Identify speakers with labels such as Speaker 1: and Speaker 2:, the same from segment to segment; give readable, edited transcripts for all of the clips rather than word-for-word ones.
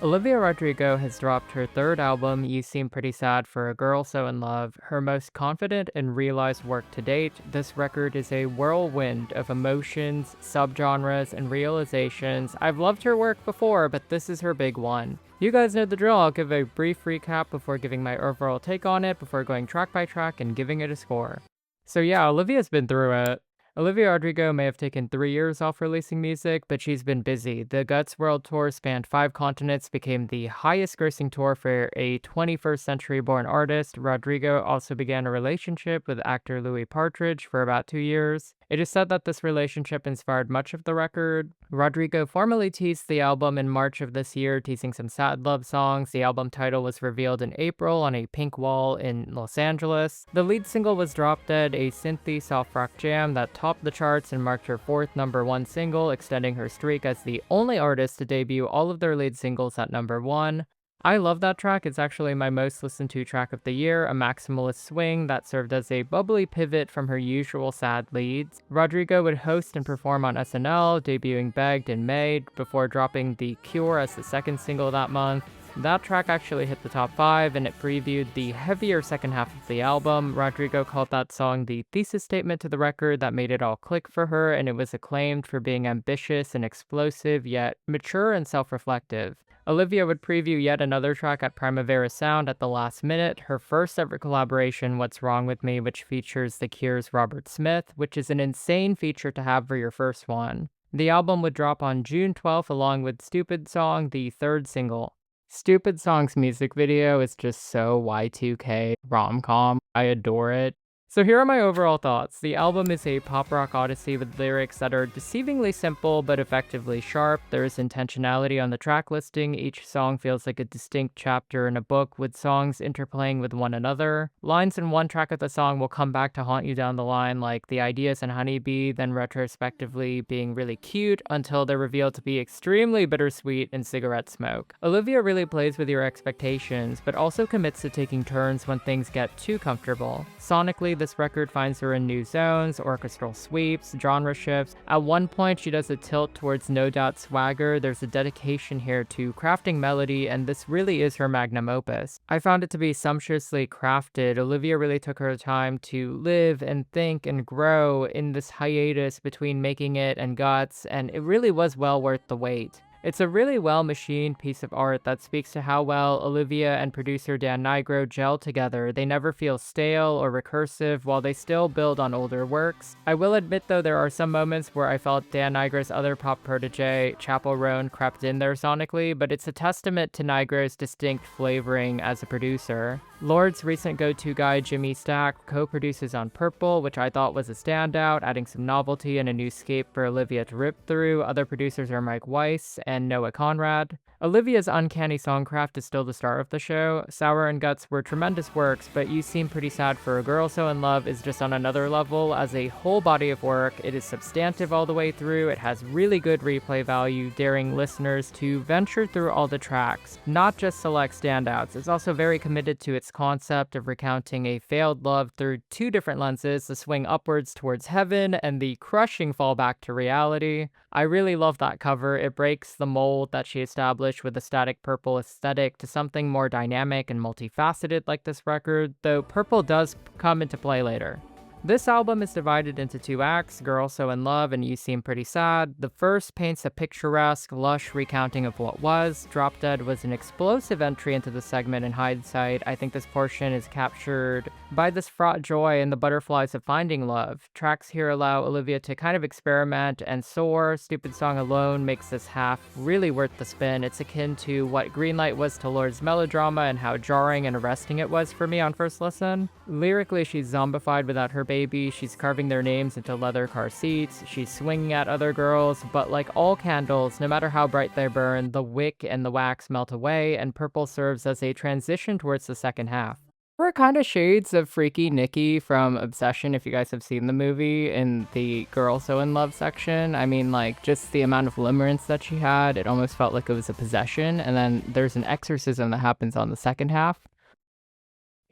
Speaker 1: Olivia Rodrigo has dropped her third album, You Seem Pretty Sad for a Girl So in Love, her most confident and realized work to date. This record is a whirlwind of emotions, subgenres, and realizations. I've loved her work before, but this is her big one. You guys know the drill. I'll give a brief recap before giving my overall take on it, before going track by track and giving it a score. So yeah, Olivia's been through it. Olivia Rodrigo may have taken 3 years off releasing music, but she's been busy. The Guts World Tour spanned 5 continents, became the highest grossing tour for a 21st century born artist. Rodrigo also began a relationship with actor Louis Partridge for about 2 years. It is said that this relationship inspired much of the record. Rodrigo formally teased the album in March of this year, teasing some sad love songs. The album title was revealed in April on a pink wall in Los Angeles. The lead single was Drop Dead, a synthy soft rock jam that topped the charts and marked her 4th #1 single, extending her streak as the only artist to debut all of their lead singles at #1. I love that track. It's actually my most listened to track of the year, a maximalist swing that served as a bubbly pivot from her usual sad leads. Rodrigo would host and perform on SNL, debuting Begged in May before dropping The Cure as the second single that month. That track actually hit the top 5, and it previewed the heavier second half of the album. Rodrigo called that song the thesis statement to the record that made it all click for her, and it was acclaimed for being ambitious and explosive, yet mature and self-reflective. Olivia would preview yet another track at Primavera Sound at the last minute, her first ever collaboration, What's Wrong With Me, which features The Cure's Robert Smith, which is an insane feature to have for your first one. The album would drop on June 12th along with Stupid Song, the third single. Stupid Song's music video is just so Y2K rom-com. I adore it. So here are my overall thoughts. The album is a pop rock odyssey with lyrics that are deceivingly simple but effectively sharp. There is intentionality on the track listing. Each song feels like a distinct chapter in a book, with songs interplaying with one another. Lines in one track of the song will come back to haunt you down the line, like The Ideas and Honeybee, then retrospectively being really cute until they're revealed to be extremely bittersweet in Cigarette Smoke. Olivia really plays with your expectations, but also commits to taking turns when things get too comfortable. Sonically, this record finds her in new zones, orchestral sweeps, genre shifts. At one point, she does a tilt towards no doubt swagger. There's a dedication here to crafting melody, and this really is her magnum opus. I found it to be sumptuously crafted. Olivia really took her time to live and think and grow in this hiatus between making it and Guts, and it really was well worth the wait. It's a really well-machined piece of art that speaks to how well Olivia and producer Dan Nigro gel together. They never feel stale or recursive while they still build on older works. I will admit though there are some moments where I felt Dan Nigro's other pop protege, Chappell Roan, crept in there sonically, but it's a testament to Nigro's distinct flavoring as a producer. Lord's recent go-to guy, Jimmy Stack, co-produces on Purple, which I thought was a standout, adding some novelty and a new scape for Olivia to rip through. Other producers are Mike Weiss and Noah Conrad. Olivia's uncanny songcraft is still the star of the show. Sour and Guts were tremendous works, but You Seem Pretty Sad for a Girl So in Love is just on another level. As a whole body of work, it is substantive all the way through. It has really good replay value, daring listeners to venture through all the tracks, not just select standouts. It's also very committed to its concept of recounting a failed love through 2 different lenses, the swing upwards towards heaven and the crushing fall back to reality. I really love that cover. It breaks the mold that she established with a static purple aesthetic to something more dynamic and multifaceted like this record, though purple does come into play later. This album is divided into 2 acts, Girl So in Love and You Seem Pretty Sad. The first paints a picturesque, lush recounting of what was. Drop Dead was an explosive entry into the segment in hindsight. I think this portion is captured by this fraught joy and the butterflies of finding love. Tracks here allow Olivia to kind of experiment and soar. Stupid Song alone makes this half really worth the spin. It's akin to what Greenlight was to Lord's melodrama and how jarring and arresting it was for me on first listen. Lyrically, she's zombified without her baby. She's carving their names into leather car seats. She's swinging at other girls, but like all candles, no matter how bright they burn, the wick and the wax melt away, and purple serves as a transition towards the second half. There were kind of shades of Freaky Nikki from Obsession, if you guys have seen the movie, in the Girl So in Love section. I mean, like, just the amount of limerence that she had, it almost felt like it was a possession, and then there's an exorcism that happens on the second half.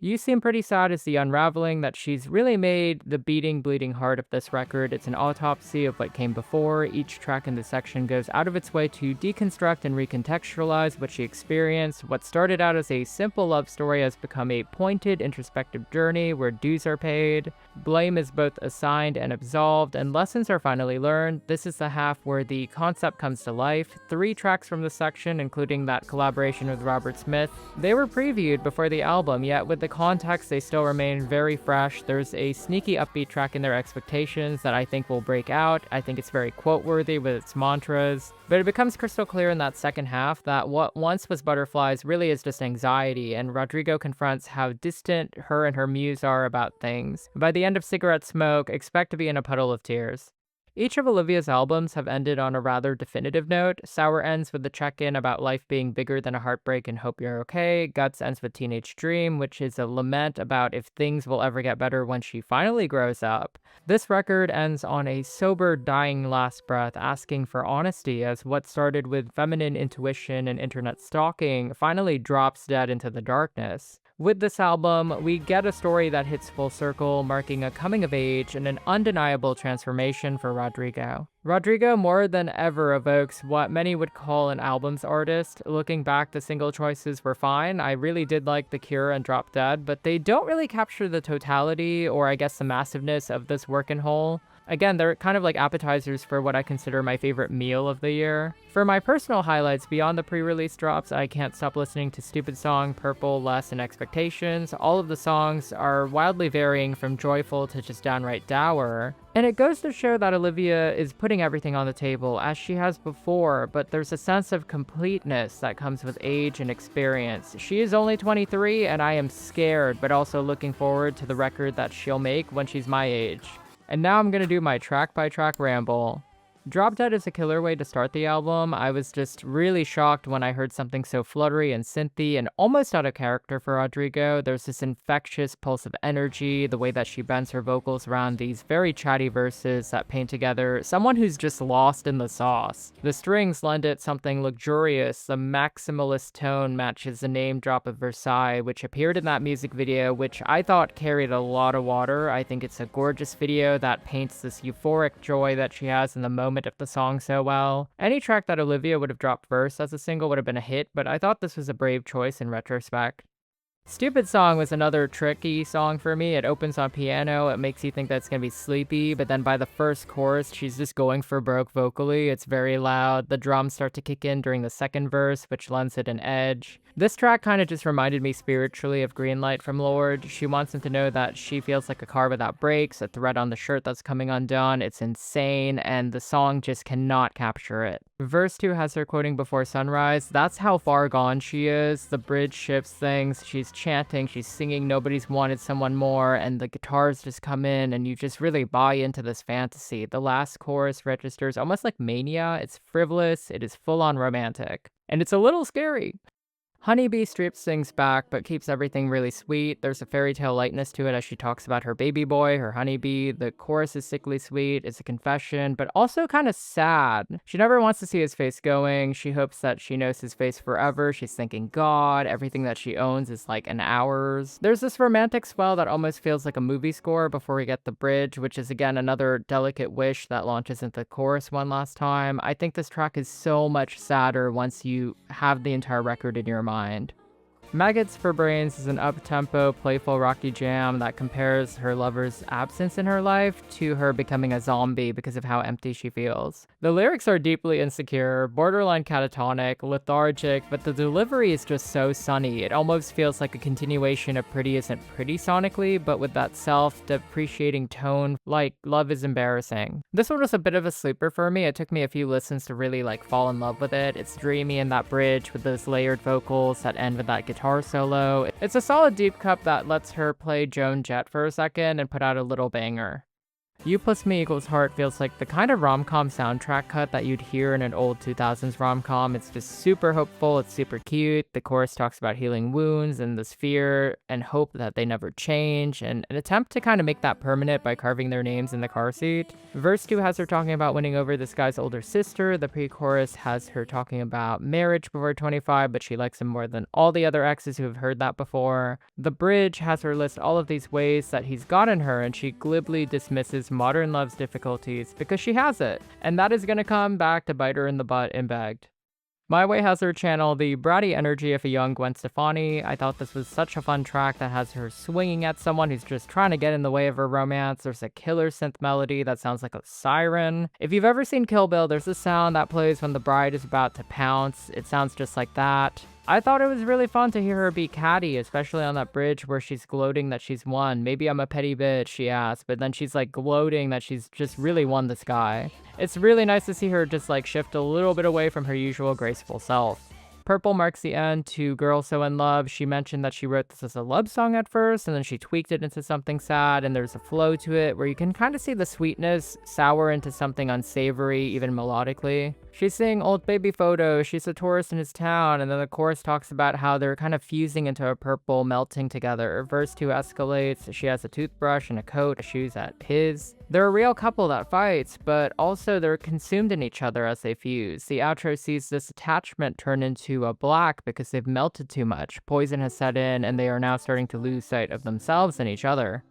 Speaker 1: You Seem Pretty Sad is the unraveling that she's really made the beating, bleeding heart of this record. It's an autopsy of what came before. Each track in the section goes out of its way to deconstruct and recontextualize what she experienced. What started out as a simple love story has become a pointed, introspective journey where dues are paid, blame is both assigned and absolved, and lessons are finally learned. This is the half where the concept comes to life. 3 tracks from this section, including that collaboration with Robert Smith, they were previewed before the album, yet with the context, they still remain very fresh. There's a sneaky upbeat track in their Expectations that I think will break out. I think it's very quote-worthy with its mantras. But it becomes crystal clear in that second half that what once was Butterflies really is just anxiety, and Rodrigo confronts how distant her and her muse are about things. By the end of Cigarette Smoke, expect to be in a puddle of tears. Each of Olivia's albums have ended on a rather definitive note. Sour ends with the check-in about life being bigger than a heartbreak and hope you're okay. Guts ends with Teenage Dream, which is a lament about if things will ever get better when she finally grows up. This record ends on a sober, dying last breath, asking for honesty, as what started with feminine intuition and internet stalking finally drops dead into the darkness. With this album, we get a story that hits full circle, marking a coming of age and an undeniable transformation for Rodrigo. Rodrigo more than ever evokes what many would call an albums artist. Looking back, the single choices were fine. I really did like The Cure and Drop Dead, but they don't really capture the totality, or I guess the massiveness of this work in whole. Again, they're kind of like appetizers for what I consider my favorite meal of the year. For my personal highlights beyond the pre-release drops, I can't stop listening to Stupid Song, Purple, Less, and Expectations. All of the songs are wildly varying from joyful to just downright dour. And it goes to show that Olivia is putting everything on the table as she has before, but there's a sense of completeness that comes with age and experience. She is only 23 and I am scared, but also looking forward to the record that she'll make when she's my age. And now I'm gonna do my track-by-track ramble. Drop Dead is a killer way to start the album. I was just really shocked when I heard something so fluttery and synthy and almost out of character for Rodrigo. There's this infectious pulse of energy, the way that she bends her vocals around these very chatty verses that paint together someone who's just lost in the sauce. The strings lend it something luxurious. The maximalist tone matches the name drop of Versailles, which appeared in that music video, which I thought carried a lot of water. I think it's a gorgeous video that paints this euphoric joy that she has in the moment of the song so well. Any track that Olivia would have dropped first as a single would have been a hit, but I thought this was a brave choice in retrospect. Stupid Song was another tricky song for me. It opens on piano, it makes you think that it's gonna be sleepy, but then by the first chorus, she's just going for broke vocally. It's very loud. The drums start to kick in during the second verse, which lends it an edge. This track kind of just reminded me spiritually of Greenlight from Lorde. She wants him to know that she feels like a car without brakes, a thread on the shirt that's coming undone. It's insane, and the song just cannot capture it. Verse 2 has her quoting Before Sunrise. That's how far gone she is. The bridge shifts things. She's chanting, she's singing Nobody's Wanted Someone More, and the guitars just come in, and you just really buy into this fantasy. The last chorus registers almost like mania. It's frivolous, it is full-on romantic, and it's a little scary. Honeybee strips things back, but keeps everything really sweet. There's a fairy tale lightness to it as she talks about her baby boy, her honeybee. The chorus is sickly sweet. It's a confession, but also kind of sad. She never wants to see his face going. She hopes that she knows his face forever. She's thanking God. Everything that she owns is like an hour's. There's this romantic swell that almost feels like a movie score before we get the bridge, which is again another delicate wish that launches into the chorus one last time. I think this track is so much sadder once you have the entire record in your mind. Maggots for Brains is an up-tempo, playful rocky jam that compares her lover's absence in her life to her becoming a zombie because of how empty she feels. The lyrics are deeply insecure, borderline catatonic, lethargic, but the delivery is just so sunny. It almost feels like a continuation of Pretty Isn't Pretty sonically, but with that self-depreciating tone, like Love is Embarrassing. This one was a bit of a sleeper for me. It took me a few listens to really fall in love with it. It's dreamy in that bridge with those layered vocals that end with that guitar solo. It's a solid deep cup that lets her play Joan Jett for a second and put out a little banger. You Plus Me Equals Heart feels like the kind of rom-com soundtrack cut that you'd hear in an old 2000s rom-com. It's just super hopeful, it's super cute. The chorus talks about healing wounds and this fear and hope that they never change, and an attempt to kind of make that permanent by carving their names in the car seat. Verse 2 has her talking about winning over this guy's older sister. The pre-chorus has her talking about marriage before 25, but she likes him more than all the other exes who have heard that before. The bridge has her list all of these ways that he's gotten her, and she glibly dismisses modern love's difficulties because she has it, and that is gonna come back to bite her in the butt in Begged. My Way has her channel the bratty energy of a young Gwen Stefani. I thought this was such a fun track that has her swinging at someone who's just trying to get in the way of her romance. There's a killer synth melody that sounds like a siren. If you've ever seen Kill Bill, there's a sound that plays when the bride is about to pounce. It sounds just like that. I thought it was really fun to hear her be catty, especially on that bridge where she's gloating that she's won. Maybe I'm a petty bitch, she asks, but then she's like gloating that she's just really won this guy. It's really nice to see her just like shift a little bit away from her usual graceful self. Purple marks the end to Girl So In Love. She mentioned that she wrote this as a love song at first, and then she tweaked it into something sad, and there's a flow to it where you can kind of see the sweetness sour into something unsavory, even melodically. She's seeing old baby photos, she's a tourist in his town, and then the chorus talks about how they're kind of fusing into a purple, melting together. Verse 2 escalates, she has a toothbrush and a coat, a shoes at his. They're a real couple that fights, but also they're consumed in each other as they fuse. The outro sees this attachment turn into a black because they've melted too much. Poison has set in, and they are now starting to lose sight of themselves and each other.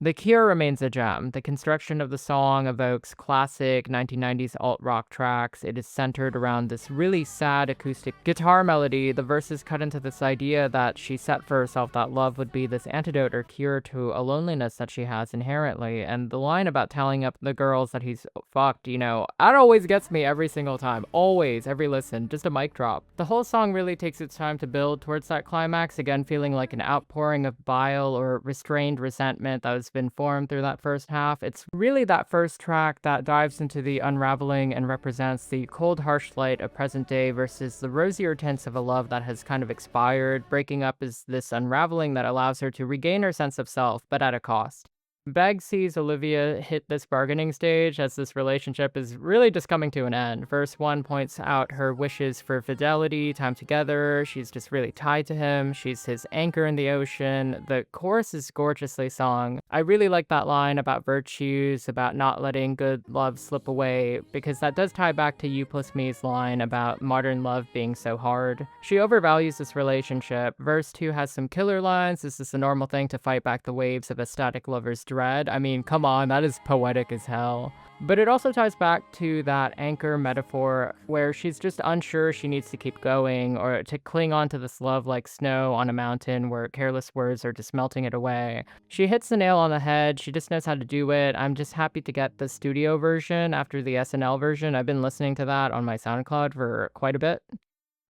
Speaker 1: The Cure remains a gem. The construction of the song evokes classic 1990s alt-rock tracks. It is centered around this really sad acoustic guitar melody. The verses cut into this idea that she set for herself that love would be this antidote or cure to a loneliness that she has inherently. And the line about telling up the girls that he's fucked, that always gets me every single time. Always, every listen, just a mic drop. The whole song really takes its time to build towards that climax, again feeling like an outpouring of bile or restrained resentment that was been formed through that first half. It's really that first track that dives into the unraveling and represents the cold, harsh light of present day versus the rosier tints of a love that has kind of expired. Breaking up is this unraveling that allows her to regain her sense of self, but at a cost. Beg sees Olivia hit this bargaining stage as this relationship is really just coming to an end. Verse 1 points out her wishes for fidelity, time together. She's just really tied to him. She's his anchor in the ocean. The chorus is gorgeously sung. I really like that line about virtues, about not letting good love slip away, because that does tie back to You Plus Me's line about modern love being so hard. She overvalues this relationship. Verse 2 has some killer lines. This is the normal thing to fight back the waves of a static lover's dread. I mean, come on, that is poetic as hell. But it also ties back to that anchor metaphor where she's just unsure she needs to keep going or to cling on to this love like snow on a mountain where careless words are just melting it away. She hits the nail on the head. She just knows how to do it. I'm just happy to get the studio version after the SNL version. I've been listening to that on my SoundCloud for quite a bit.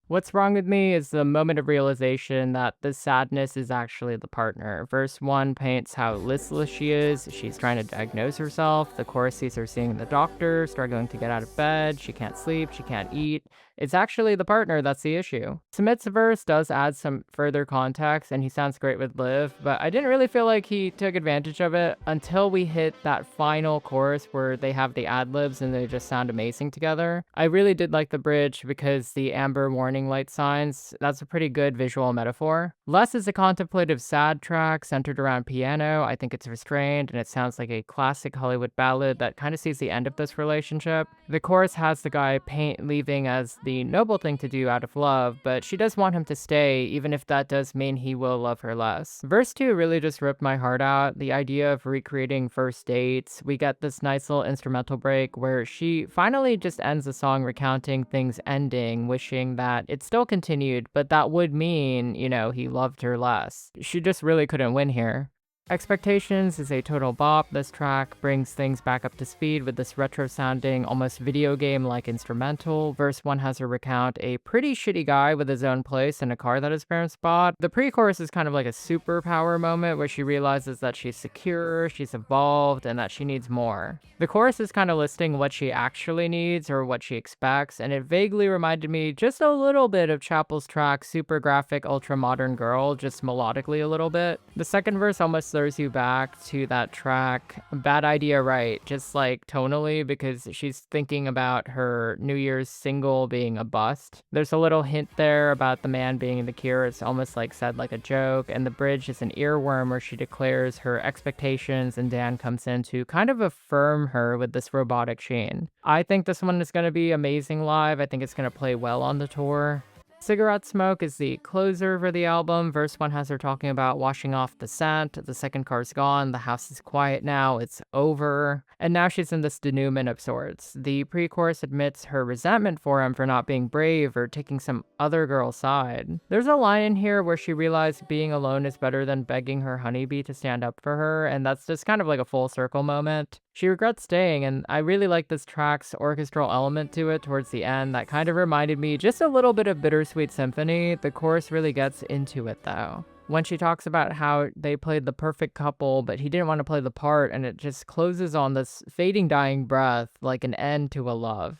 Speaker 1: What's wrong with me is the moment of realization that the sadness is actually the partner. Verse 1 paints how listless she is. She's trying to diagnose herself. The chorus sees her seeing the doctor, struggling to get out of bed. She can't sleep. She can't eat. It's actually the partner that's the issue. Smith's verse does add some further context, and he sounds great with Liv, but I didn't really feel like he took advantage of it until we hit that final chorus where they have the ad-libs and they just sound amazing together. I really did like the bridge because the amber warning light signs, that's a pretty good visual metaphor. Less is a contemplative sad track centered around piano. I think it's restrained, and it sounds like a classic Hollywood ballad that kind of sees the end of this relationship. The chorus has the guy leaving as the noble thing to do out of love, but she does want him to stay, even if that does mean he will love her less. Verse 2 really just ripped my heart out. The idea of recreating first dates. We get this nice little instrumental break where she finally just ends the song recounting things ending, wishing that it still continued, but that would mean, he loved her less. She just really couldn't win here. Expectations is a total bop. This track brings things back up to speed with this retro-sounding, almost video game-like instrumental. Verse 1 has her recount a pretty shitty guy with his own place and a car that his parents bought. The pre-chorus is kind of like a superpower moment where she realizes that she's secure, she's evolved, and that she needs more. The chorus is kind of listing what she actually needs or what she expects, and it vaguely reminded me just a little bit of Chappell's track Super Graphic Ultra Modern Girl, just melodically a little bit. The second verse almost throws you back to that track. Bad idea, right? Just like tonally, because she's thinking about her New Year's single being a bust. There's a little hint there about the man being the cure. It's almost like said like a joke. And the bridge is an earworm where she declares her expectations, and Dan comes in to kind of affirm her with this robotic sheen. I think this one is going to be amazing live. I think it's going to play well on the tour. Cigarette Smoke is the closer for the album. Verse 1 has her talking about washing off the scent. The second car's gone. The house is quiet now. It's over. And now she's in this denouement of sorts. The pre-chorus admits her resentment for him for not being brave or taking some other girl's side. There's a line in here where she realized being alone is better than begging her honeybee to stand up for her, and that's just kind of like a full circle moment. She regrets staying, and I really like this track's orchestral element to it towards the end that kind of reminded me just a little bit of Bittersweet Symphony. The chorus really gets into it though. When she talks about how they played the perfect couple, but he didn't want to play the part, and it just closes on this fading dying breath like an end to a love.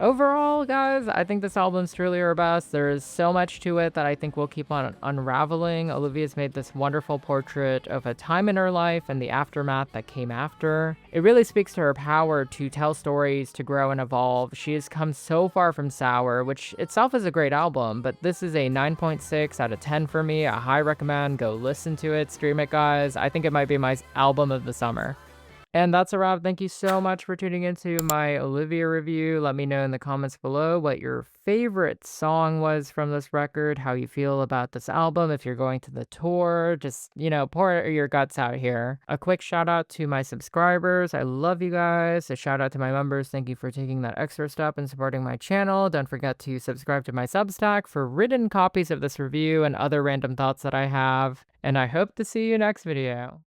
Speaker 1: Overall, guys, I think this album's truly her best. There is so much to it that I think will keep on unraveling. Olivia's made this wonderful portrait of a time in her life and the aftermath that came after. It really speaks to her power to tell stories, to grow and evolve. She has come so far from Sour, which itself is a great album, but this is a 9.6 out of 10 for me. A high recommend. Go listen to it, stream it, guys. I think it might be my album of the summer. And that's a wrap. Thank you so much for tuning into my Olivia review. Let me know in the comments below what your favorite song was from this record, how you feel about this album, if you're going to the tour. Just, pour your guts out here. A quick shout out to my subscribers. I love you guys. A shout out to my members. Thank you for taking that extra step and supporting my channel. Don't forget to subscribe to my Substack for written copies of this review and other random thoughts that I have. And I hope to see you next video.